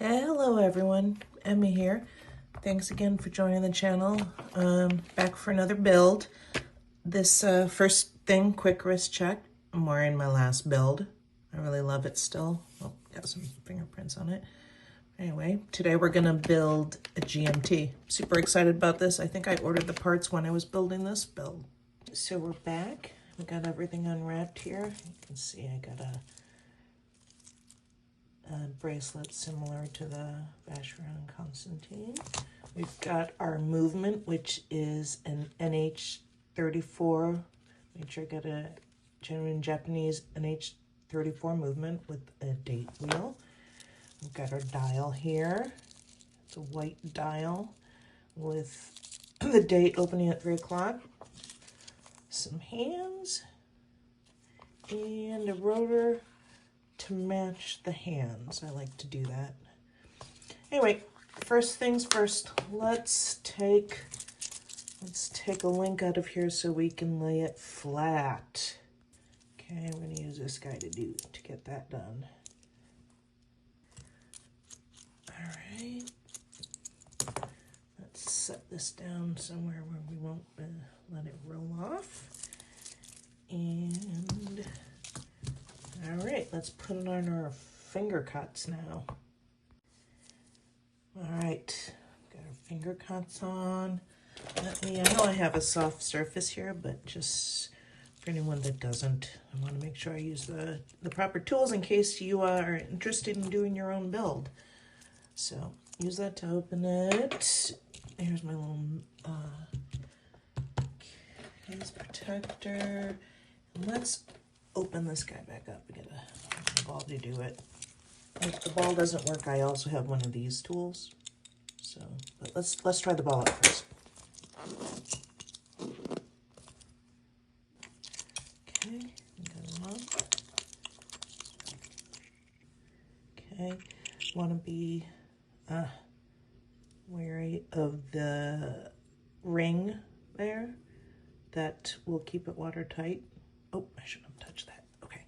Hello everyone, Emmy here. Thanks again for joining the channel. Back for another build. This first thing, quick wrist check. I'm wearing my last build. I really love it still. Oh, got some fingerprints on it. Anyway, today we're gonna build a GMT. Super excited about this. I think I ordered the parts when I was building this build. So we're back. We got everything unwrapped here. You can see I got a bracelet similar to the Vacheron Constantine. We've got our movement, which is an NH34. Make sure I got a genuine Japanese NH34 movement with a date wheel. We've got our dial here. It's a white dial with the date opening at 3 o'clock. Some hands and a rotor to match the hands. I like to do that. Anyway, first things first, let's take a link out of here so we can lay it flat. Okay, I'm gonna use this guy to get that done. All right, let's set this down somewhere where we won't let it roll off. And all right, let's put it on our finger cuts now. All right, got our finger cuts on. I know I have a soft surface here, but just for anyone that doesn't, I want to make sure I use the proper tools in case you are interested in doing your own build. So use that to open it. Here's my little case protector. And let's open this guy back up. We got a ball to do it. If the ball doesn't work, I also have one of these tools. So, but let's try the ball out first. Okay, got it on. Okay, want to be wary of the ring there. That will keep it watertight. Oh, I shouldn't have touched that. Okay,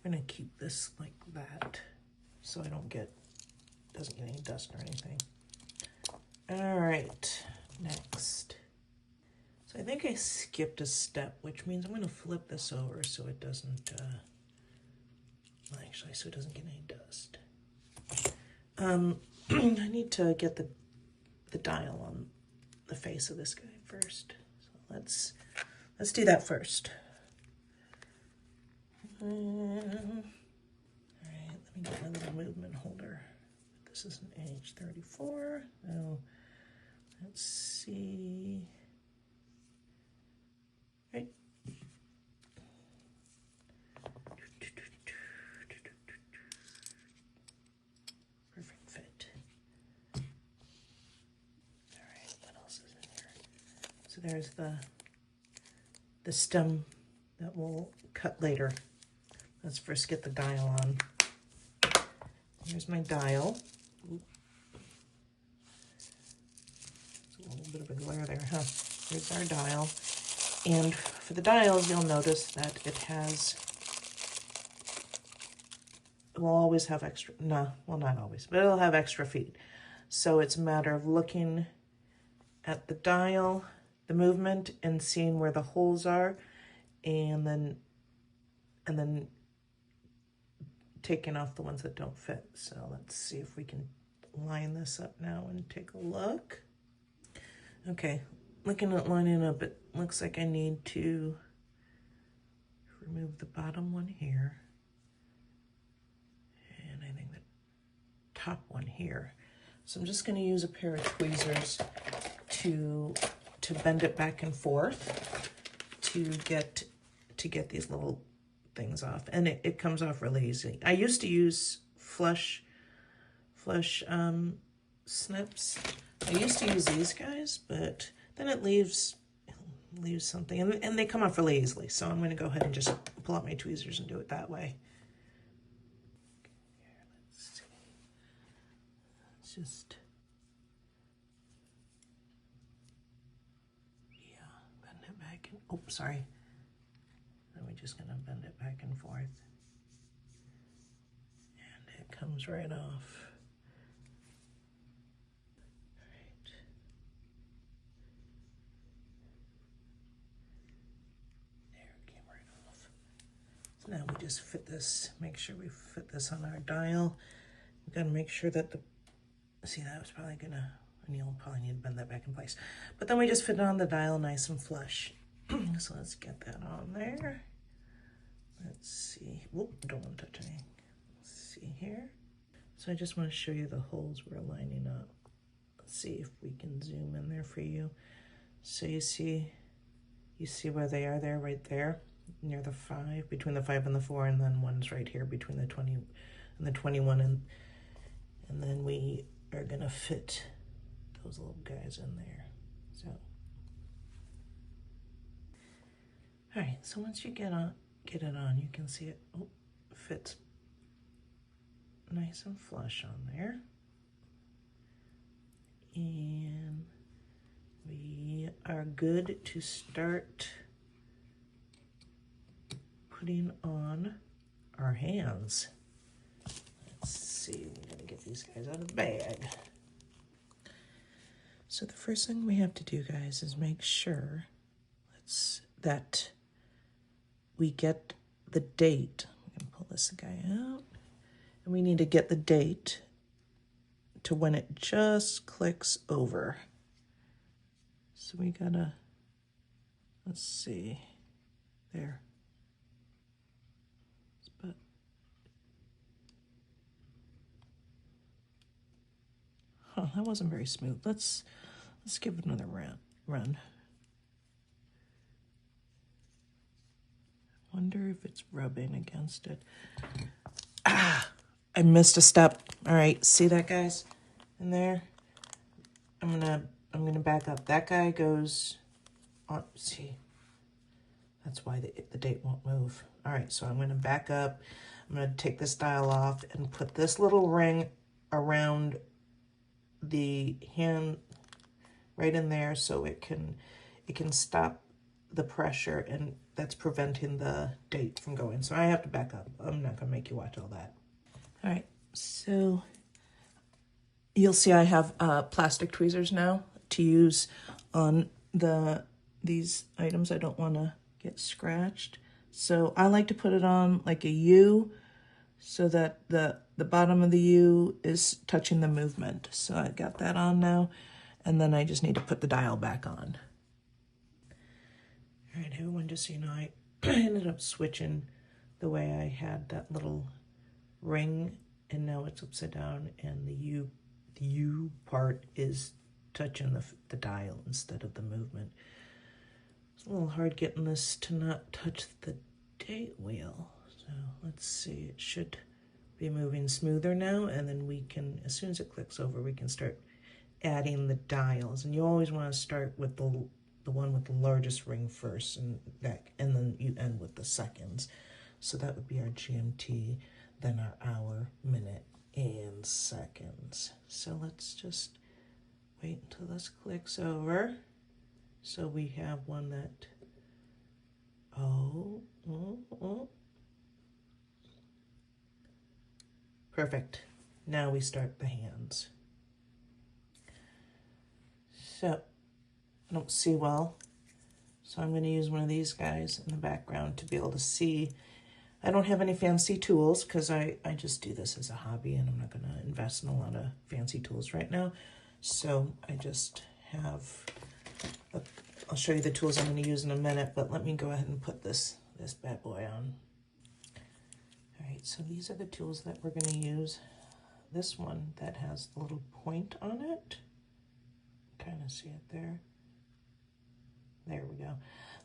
we're gonna keep this like that so I doesn't get any dust or anything. All right, next. So I think I skipped a step, which means I'm gonna flip this over so it doesn't, actually, so it doesn't get any dust. I need to get the dial on the face of this guy first. So let's do that first. All right, let me get my little movement holder. This is an NH34. Now, let's see. Right. Perfect fit. All right, what else is in here? So there's the stem that we'll cut later. Let's first get the dial on. Here's my dial. It's a little bit of a glare there, huh? Here's our dial. And for the dials, you'll notice that it will always have extra, no, well, not always, but it'll have extra feet. So it's a matter of looking at the dial, the movement, and seeing where the holes are, and then taking off the ones that don't fit. So let's see if we can line this up now and take a look. Okay, looking at lining up, it looks like I need to remove the bottom one here. And I think the top one here. So I'm just gonna use a pair of tweezers to bend it back and forth to get these little things off, and it comes off really easy. I used to use flush snips. I used to use these guys, but then it leaves something, and they come off really easily. So I'm going to go ahead and just pull out my tweezers and do it that way. Here, let's see. Let's just bend it back. Oh, sorry. We're just going to bend it back and forth. And it comes right off. just fit this, make sure we fit this on our dial. We gotta make sure that see, that was probably gonna, and you'll probably need to bend that back in place. But then we just fit it on the dial nice and flush. So let's get that on there. Let's see. Whoop, don't want to touch anything. Let's see here. So I just want to show you the holes we're lining up. Let's see if we can zoom in there for you. So you see where they are there, right there, near the 5, between the 5 and the 4, and then one's right here between the 20 and the 21, and then we are gonna fit those little guys in there. So, all right. So once you get it on, you can see it fits nice and flush on there, and we are good to start putting on our hands. Let's see, we're gonna get these guys out of the bag. So the first thing we have to do, guys, is make sure that we get the date. I'm gonna pull this guy out, and we need to get the date to when it just clicks over. So we gotta, let's see, there. But that wasn't very smooth. Let's give it another run. Wonder if it's rubbing against it. Ah, I missed a step. All right, see that, guys, in there? I'm gonna back up. That guy goes on. See, that's why the date won't move. All right, so I'm gonna back up. I'm gonna take this dial off and put this little ring around the hand right in there, so it can stop the pressure, and that's preventing the date from going. So I have to back up. I'm not gonna make you watch all that. All right, so you'll see I have plastic tweezers now to use on these items. I don't want to get scratched, so I like to put it on like a U, so that the bottom of the U is touching the movement. So I got that on now, and then I just need to put the dial back on. All right, everyone, just so you know, I ended up switching the way I had that little ring, and now it's upside down, and the U part is touching the dial instead of the movement. It's a little hard getting this to not touch the date wheel. So let's see, it should be moving smoother now, and then we can, as soon as it clicks over, we can start adding the dials. And you always want to start with the one with the largest ring first, and then you end with the seconds. So that would be our GMT, then our hour, minute, and seconds. So let's just wait until this clicks over. So we have one that, perfect. Now we start the hands. So I don't see well, so I'm going to use one of these guys in the background to be able to see. I don't have any fancy tools because I just do this as a hobby, and I'm not going to invest in a lot of fancy tools right now. So I just have, I'll show you the tools I'm going to use in a minute, but let me go ahead and put this bad boy on. All right, so these are the tools that we're going to use. This one that has a little point on it. Kind of see it there. There we go.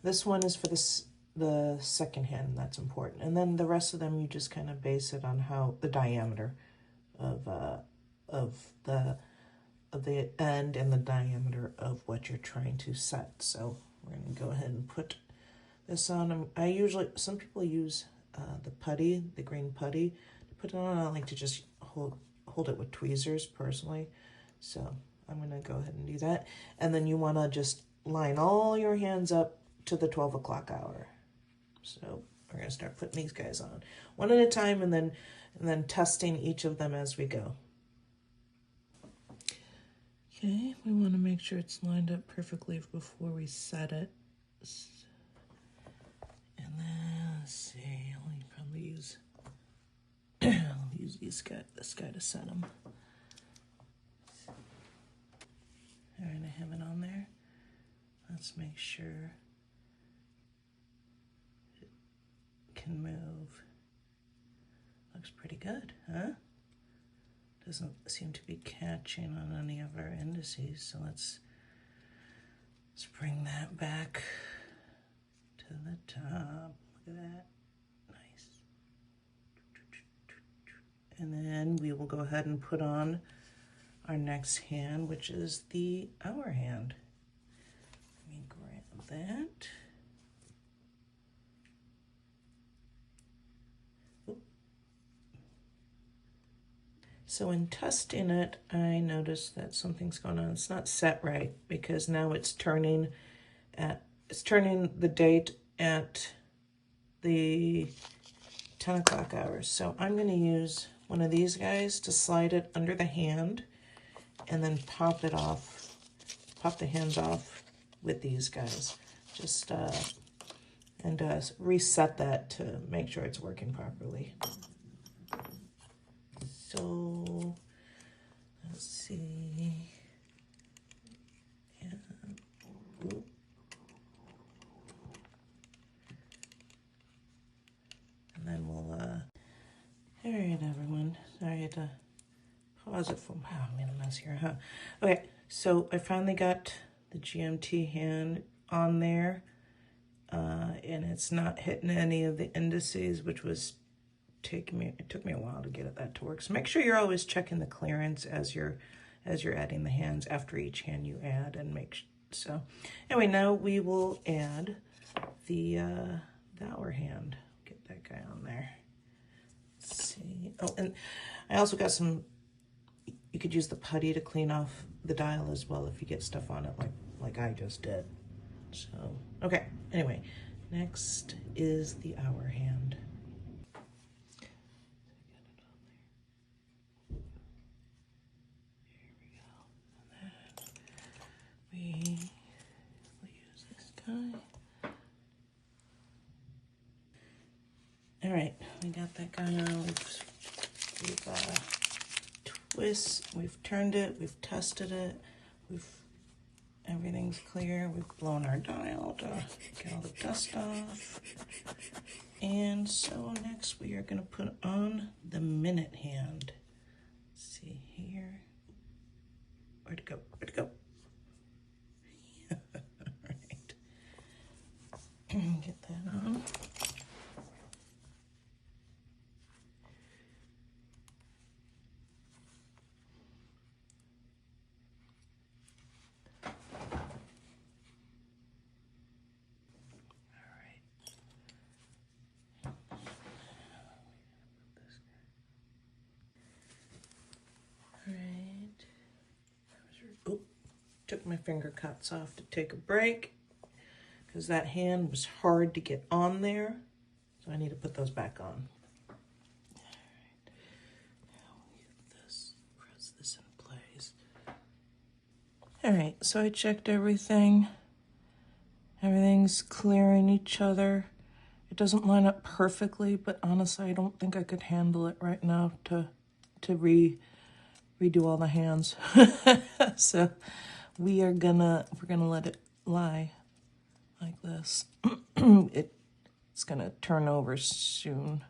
This one is for the second hand, that's important. And then the rest of them, you just kind of base it on how the diameter of the end and the diameter of what you're trying to set. So we're going to go ahead and put this on. Some people use the putty, the green putty, to put it on. I like to just hold it with tweezers personally. So I'm going to go ahead and do that. And then you want to just line all your hands up to the 12 o'clock hour. So we're going to start putting these guys on one at a time, and then testing each of them as we go. Okay, we want to make sure it's lined up perfectly before we set it. And then, let's see, I'll probably use I'll use this guy to set them. All right, I have it on there. Let's make sure it can move. Looks pretty good, huh? Doesn't seem to be catching on any of our indices, so let's bring that back to the top. Look at that. Nice. And then we will go ahead and put on our next hand, which is the hour hand. Let me grab that. So in testing it, I noticed that something's going on. It's not set right because now it's turning the date at the 10 o'clock hours. So I'm going to use one of these guys to slide it under the hand and then pop it off, pop the hands off with these guys. Just reset that to make sure it's working properly. So let's see. Yeah. And then we'll all right, everyone. Sorry I had to pause it for I made a mess here, huh? Okay, so I finally got the GMT hand on there, and it's not hitting any of the indices, which was it took me a while to get that to work. So make sure you're always checking the clearance as you're adding the hands after each hand you add, and so anyway, now we will add the hour hand. Get that guy on there. Let's see. Oh, and I also got some, you could use the putty to clean off the dial as well if you get stuff on it like I just did. So okay, anyway, next is the hour hand. We will use this guy. All right, we got that guy on. We've turned it, we've tested it, everything's clear. We've blown our dial to get all the dust off. And so next we are going to put on the minute hand. Let's see here. Where'd it go? Where'd it go? Get that on. Oh, took my finger cuts off to take a break because that hand was hard to get on there. So I need to put those back on. All right. Now we'll get this, press this in place. All right, so I checked everything. Everything's clearing each other. It doesn't line up perfectly, but honestly, I don't think I could handle it right now to redo all the hands. So we're gonna let it lie like this. It's gonna turn over soon.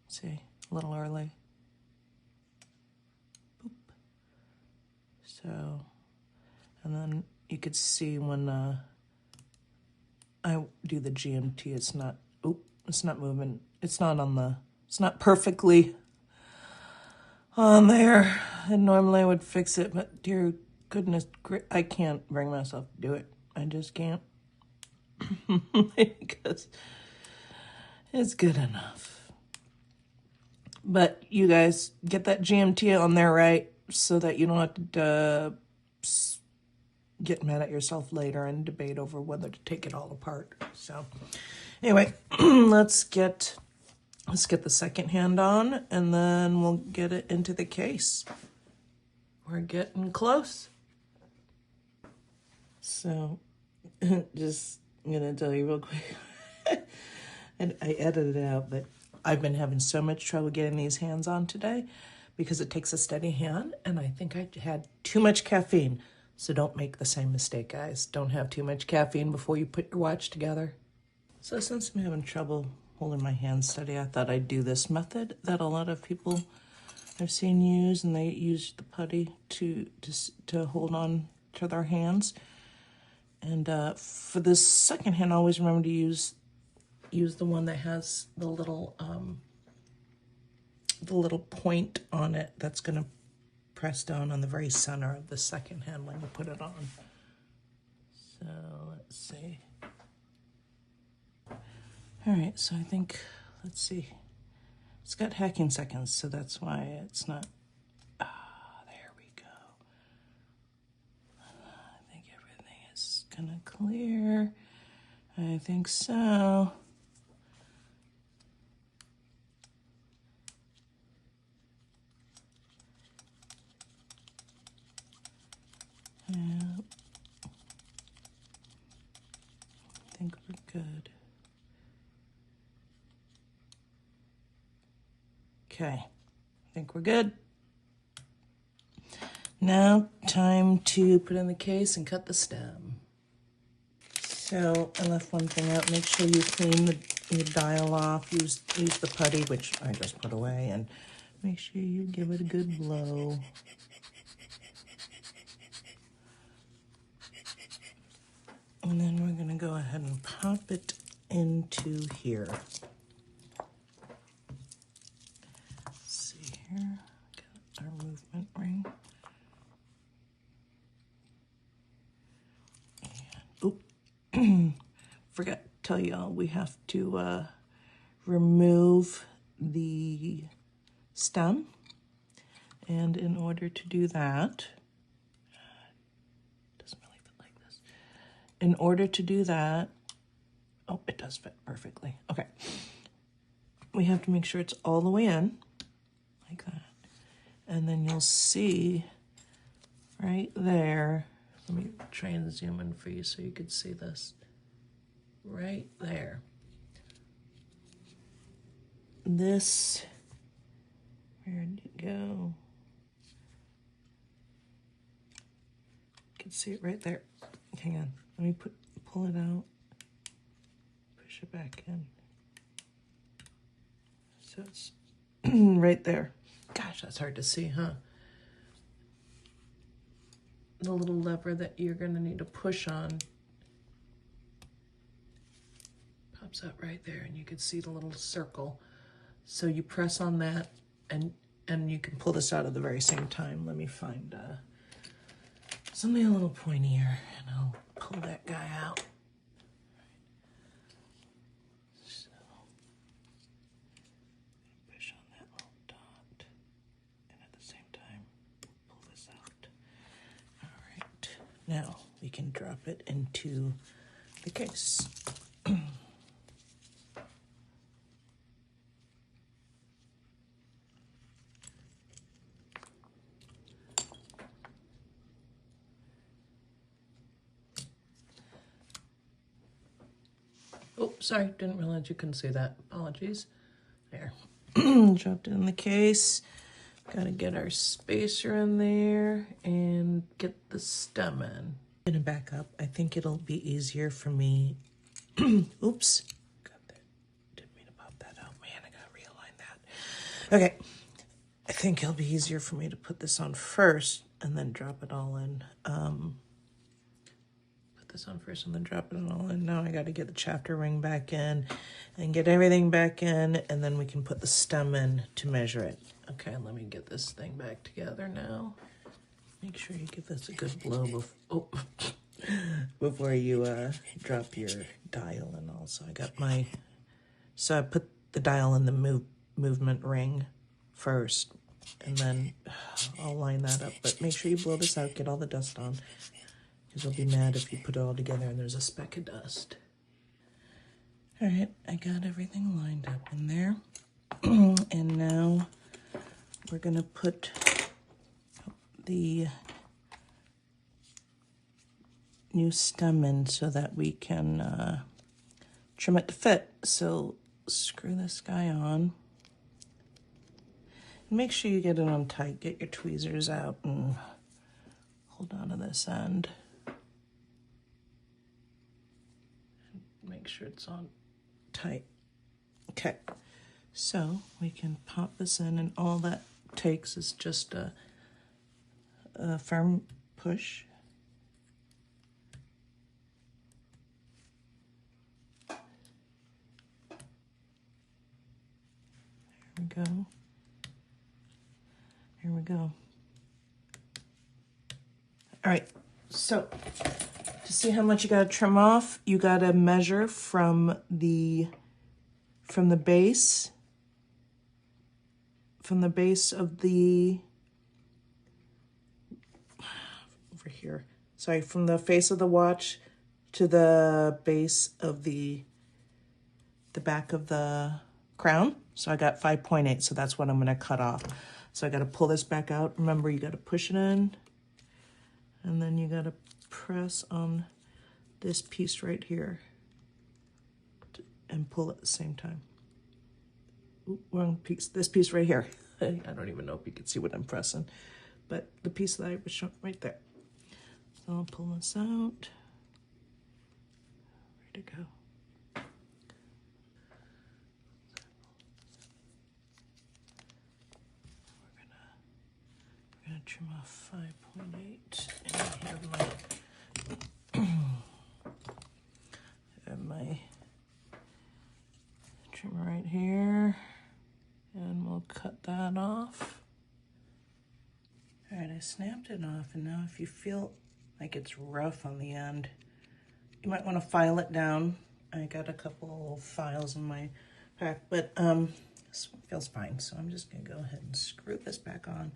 See, a little early. Boop. So, and then you could see when I do the GMT, it's not moving. It's not perfectly on there. And normally I would fix it, but dear goodness, I can't bring myself to do it. I just can't. Because it's good enough. But you guys get that GMT on there right so that you don't have to get mad at yourself later and debate over whether to take it all apart. So anyway, let's get the second hand on, and then we'll get it into the case. We're getting close. So just I'm gonna tell you real quick. And I edited it out, but I've been having so much trouble getting these hands on today because it takes a steady hand, and I think I had too much caffeine. So don't make the same mistake, guys. Don't have too much caffeine before you put your watch together. So since I'm having trouble holding my hands steady, I thought I'd do this method that a lot of people I've seen use, and they use the putty to hold on to their hands. And for the second hand, always remember to use the one that has the little point on it that's going to press down on the very center of the second hand when you put it on. So let's see. All right, so I think, let's see. It's got hacking seconds, so that's why it's not. There we go. I think everything is gonna clear. I think so. Yep. I think we're good. Okay, I think we're good. Now, time to put in the case and cut the stem. So I left one thing out. Make sure you clean the dial off. Use the putty, which I just put away, and make sure you give it a good blow. And then we're going to go ahead and pop it into here. Let's see here. Got our movement ring. And, forgot to tell y'all, we have to remove the stem. And in order to do that, in order to do that, oh, it does fit perfectly. Okay. We have to make sure it's all the way in, like that. And then you'll see right there, let me try and zoom in for you so you could see this. Right there. This, where did it go? You can see it right there. Hang on. Let me pull it out, push it back in. So it's right there. Gosh, that's hard to see, huh? The little lever that you're gonna need to push on pops up right there, and you can see the little circle. So you press on that, and you can pull this out at the very same time. Let me find something a little pointier, and I'll pull that guy out. So, push on that little dot, and at the same time, pull this out. All right, now we can drop it into the case. Oh, sorry, didn't realize you couldn't see that. Apologies. There. Dropped it in the case. Gotta get our spacer in there and get the stem in. I'm gonna back up. I think it'll be easier for me. Oops. Got that. Didn't mean to pop that out. Man, I gotta realign that. Okay. I think it'll be easier for me to put this on first and then drop it all in. This on first and then drop it all in. Now I got to get the chapter ring back in and get everything back in, and then we can put the stem in to measure it. Okay, let me get this thing back together now. Make sure you give this a good blow before you drop your dial in. Also, so I put the dial in the movement ring first, and then I'll line that up. But make sure you blow this out, get all the dust on. Because I'll be mad if you put it all together and there's a speck of dust. All right, I got everything lined up in there. And now we're gonna put the new stem in so that we can trim it to fit. So screw this guy on. Make sure you get it on tight. Get your tweezers out and hold on to this end. Make sure it's on tight. Okay, so we can pop this in, and all that takes is just a firm push. There we go. Here we go. All right, so to see how much you gotta trim off, you gotta measure from the base of the, over here, sorry, from the face of the watch to the base of the back of the crown. So I got 5.8, so that's what I'm gonna cut off. So I gotta pull this back out. Remember, you gotta push it in, and then you gotta press on this piece right here and pull at the same time. Ooh, wrong piece. This piece right here. I don't even know if you can see what I'm pressing, but the piece that I was showing right there. So I'll pull this out. Ready to go. We're gonna trim off 5.8, and I have my trimmer right here, and we'll cut that off. All right, I snapped it off, and now if you feel like it's rough on the end, you might want to file it down. I got a couple files in my pack, but this one feels fine, so I'm just gonna go ahead and screw this back on,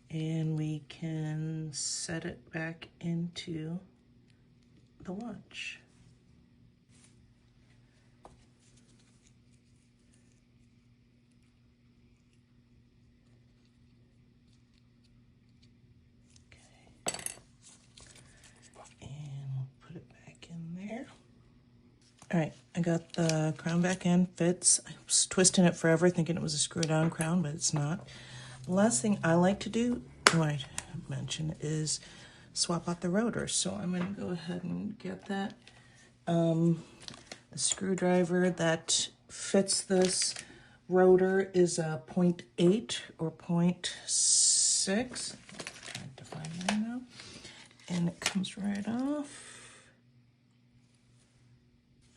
and we can set it back into the watch. All right, I got the crown back in, fits. I was twisting it forever thinking it was a screw down crown, but it's not. The last thing I like to do, I mentioned, is swap out the rotor. So I'm gonna go ahead and get that. The screwdriver that fits this rotor is a 0.8 or 0.6. I'm trying to find that now. And it comes right off.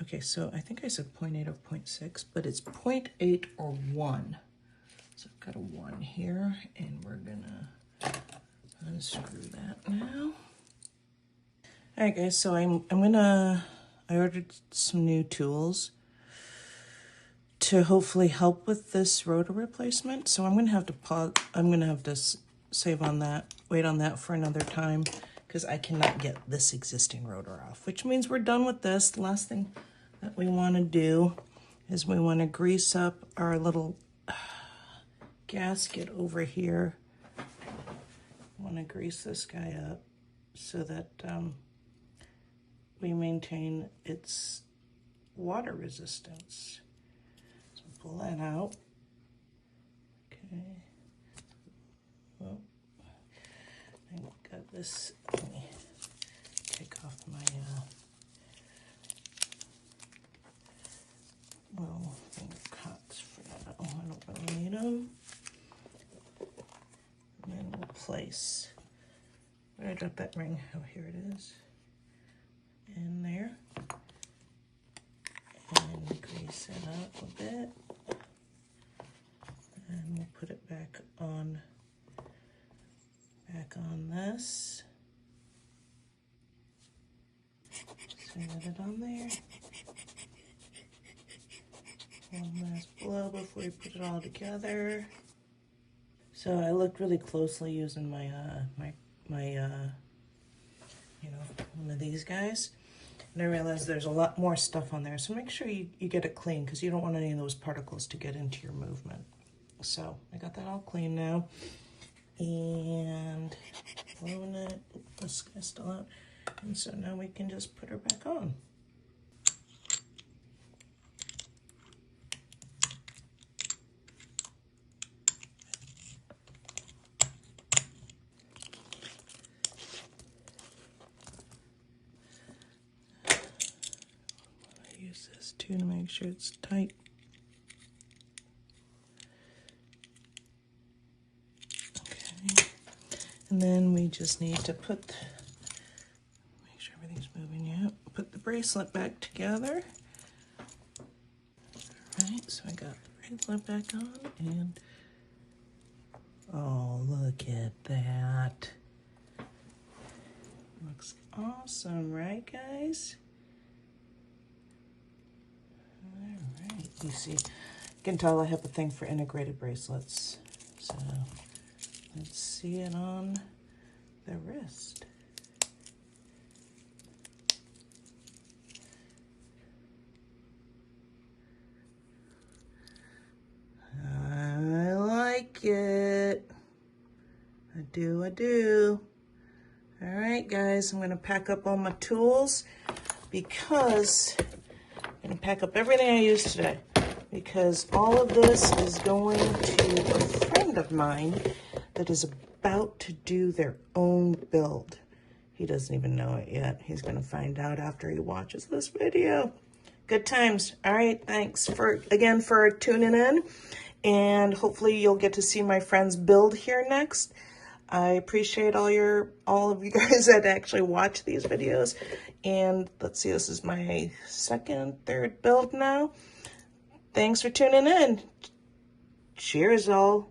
Okay, so I think I said 0.8 or 0.6, but it's 0.8 or 1. So I've got a 1 here, and we're gonna unscrew that now. All right, guys, so I ordered some new tools to hopefully help with this rotor replacement. So I'm gonna have to pause. I'm gonna have to save on that, wait on that for another time, because I cannot get this existing rotor off, which means we're done with this. The last thing that we want to do is we want to grease up our little gasket over here. I want to grease this guy up so that we maintain its water resistance. So pull that out. Okay. Well, I got this. Let me take off my little finger cuts for now. I don't really need them. And then we'll place, where I dropped that ring, oh, here it is, in there. And grease it up a bit. And we'll put it back on this. Set it on there. One last blow before we put it all together. So I looked really closely using my one of these guys, and I realized there's a lot more stuff on there. So make sure you get it clean, because you don't want any of those particles to get into your movement. So I got that all clean now, and blowing it. This guy's still out, and so now we can just put her back on. too to make sure it's tight. Okay. And then we just need to put, make sure everything's moving, yeah. Put the bracelet back together. All right, so I got the bracelet back on, and oh, look at that. Looks awesome, right, guys? All right, you see, you can tell I have a thing for integrated bracelets. So let's see it on the wrist. I like it. I do. All right, guys, I'm gonna pack up all my tools because I'm gonna pack up everything I used today because all of this is going to a friend of mine that is about to do their own build. He doesn't even know it yet. He's gonna find out after he watches this video. Good times. All right, thanks again for tuning in, and hopefully you'll get to see my friend's build here next. I appreciate all of you guys that actually watch these videos. And let's see, this is my third build now. Thanks for tuning in. Cheers all.